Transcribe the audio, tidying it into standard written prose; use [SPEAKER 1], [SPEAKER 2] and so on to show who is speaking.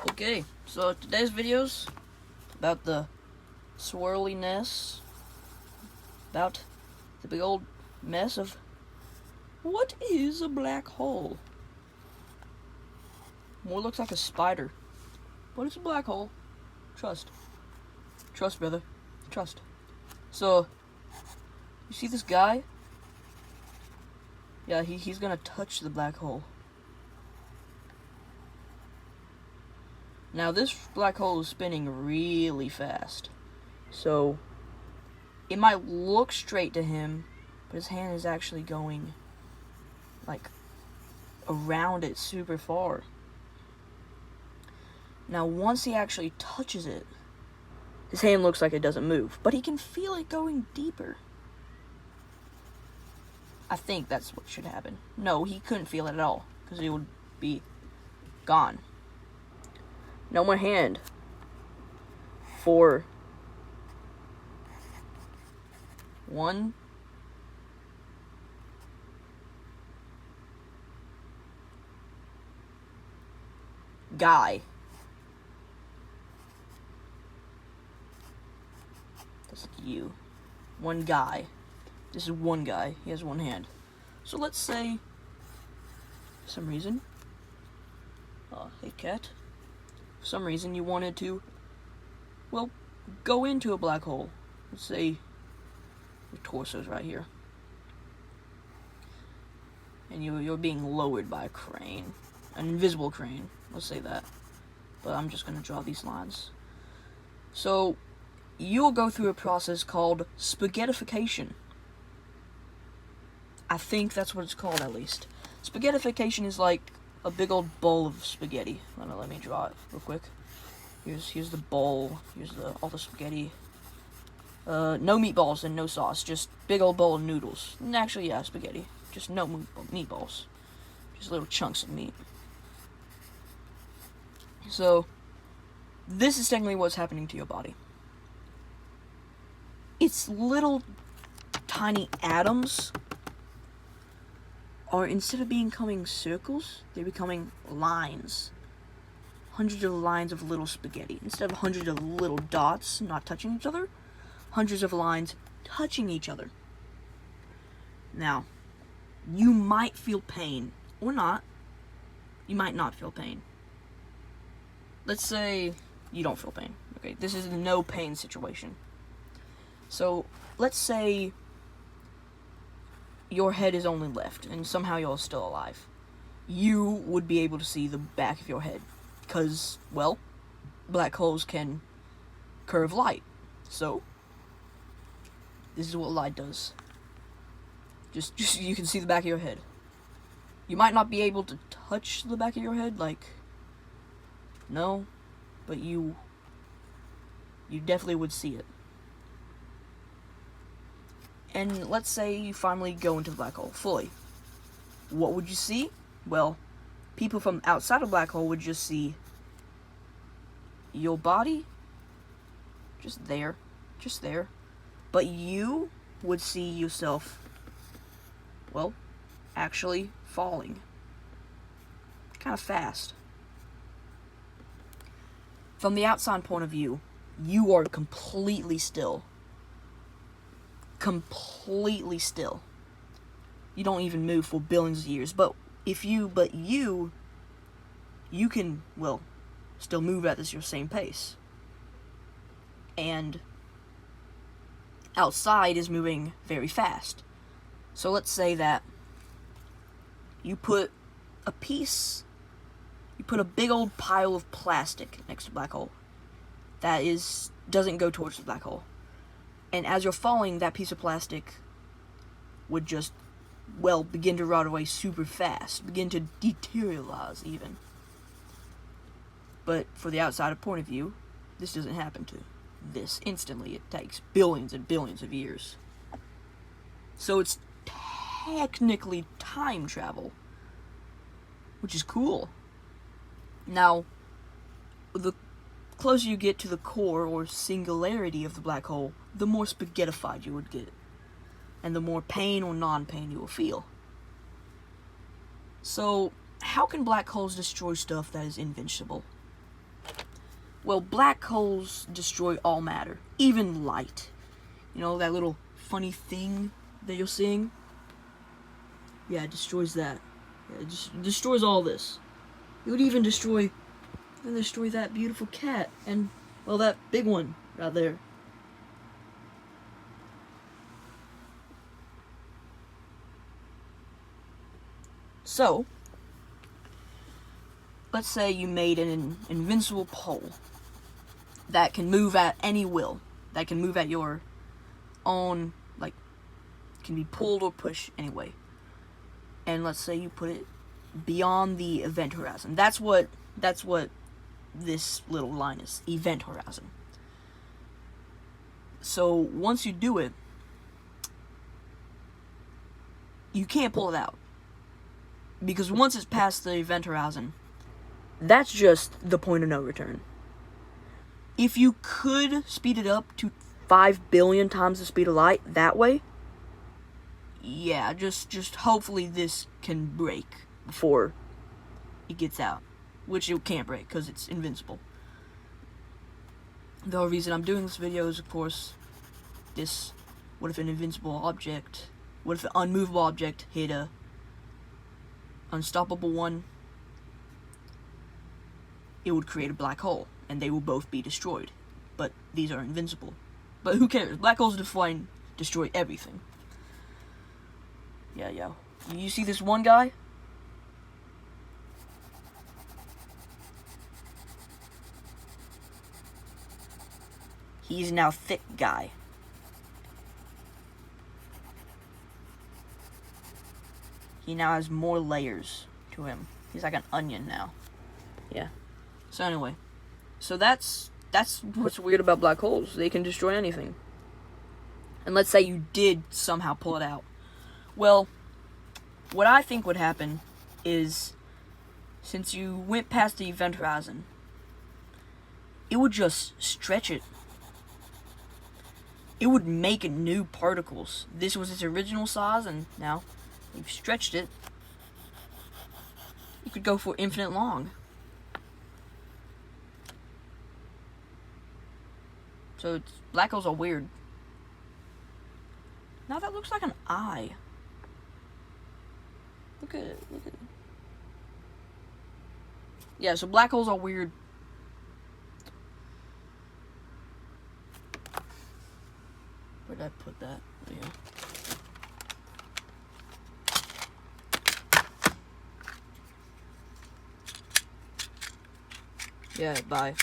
[SPEAKER 1] Okay, so today's video's about the swirliness, about the big old mess of what is a black hole. More looks like a spider, but it's a black hole. Trust. Trust, brother. Trust. So, you see this guy? Yeah, he's gonna touch the black hole. Now, this black hole is spinning really fast. So, it might look straight to him, but his hand is actually going, like, around it super far. Now, once he actually touches it, his hand looks like it doesn't move, but he can feel it going deeper. I think that's what should happen. No, he couldn't feel it at all, because he would be gone. No more hand for 1, guy. That's you. 1 guy. This is 1 guy. He has 1 hand. So let's say, for some reason, hey cat, for some reason you wanted to, well, go into a black hole. Let's say your torso's right here. And you're being lowered by a crane. An invisible crane. Let's say that. But I'm just going to draw these lines. So, you'll go through a process called spaghettification. I think that's what it's called, at least. Spaghettification is like a big old bowl of spaghetti. Let me draw it real quick. Here's the bowl. Here's all the spaghetti. No meatballs and no sauce. Just big old bowl of noodles. And actually, yeah, spaghetti. Just no meatballs. Just little chunks of meat. So, this is technically what's happening to your body. It's little tiny atoms are, instead of becoming circles, they're becoming lines. Hundreds of lines of little spaghetti. Instead of hundreds of little dots not touching each other, hundreds of lines touching each other. Now, you might feel pain, or not. You might not feel pain. Let's say you don't feel pain. Okay, this is a no pain situation. So, let's say your head is only left, and somehow you're still alive. You would be able to see the back of your head, because, well, black holes can curve light. So, this is what light does. Just you can see the back of your head. You might not be able to touch the back of your head, like, no, but you definitely would see it. And let's say you finally go into the black hole fully. What would you see? Well, people from outside of the black hole would just see your body just there. But you would see yourself, well, actually falling. Kind of fast. From the outside point of view, you are completely still. Completely still. You don't even move for billions of years. But you can, well, still move at your same pace. And outside is moving very fast. So let's say that you put a big old pile of plastic next to the black hole. That doesn't go towards the black hole. And as you're falling, that piece of plastic would just, well, begin to rot away super fast. Begin to deteriorate even. But for the outsider point of view, this doesn't happen to this instantly. It takes billions and billions of years. So it's technically time travel, which is cool. Now, the closer you get to the core or singularity of the black hole, the more spaghettified you would get, and the more pain or non-pain you will feel. So, how can black holes destroy stuff that is invincible? Well, black holes destroy all matter, even light. You know, that little funny thing that you're seeing? Yeah, it destroys that. Yeah, it just destroys all this. It would even destroy that beautiful cat and, well, that big one right there. So, let's say you made an invincible pole that can move at any will, that can move at your own, like, can be pulled or pushed anyway. And let's say you put it beyond the event horizon. That's what this little line is, event horizon. So once you do it, you can't pull it out. Because once it's past the event horizon, that's just the point of no return. If you could speed it up to 5 billion times the speed of light that way, yeah, just hopefully this can break before it gets out. Which it can't break, because it's invincible. The whole reason I'm doing this video is, of course, what if an invincible object, what if an unmovable object hit a unstoppable one? It would create a black hole, and they will both be destroyed. But these are invincible. But who cares? Black holes destroy everything. Yeah. You see this one guy? He's now thick guy. He now has more layers to him. He's like an onion now. Yeah. So anyway, that's what's weird about black holes. They can destroy anything. And let's say you did somehow pull it out. Well, what I think would happen is, since you went past the event horizon, it would just stretch it. It would make new particles. This was its original size, and now you've stretched it. You could go for infinite long. So black holes are weird. Now that looks like an eye. Look at it. Yeah, so black holes are weird. Where did I put that? Yeah, bye.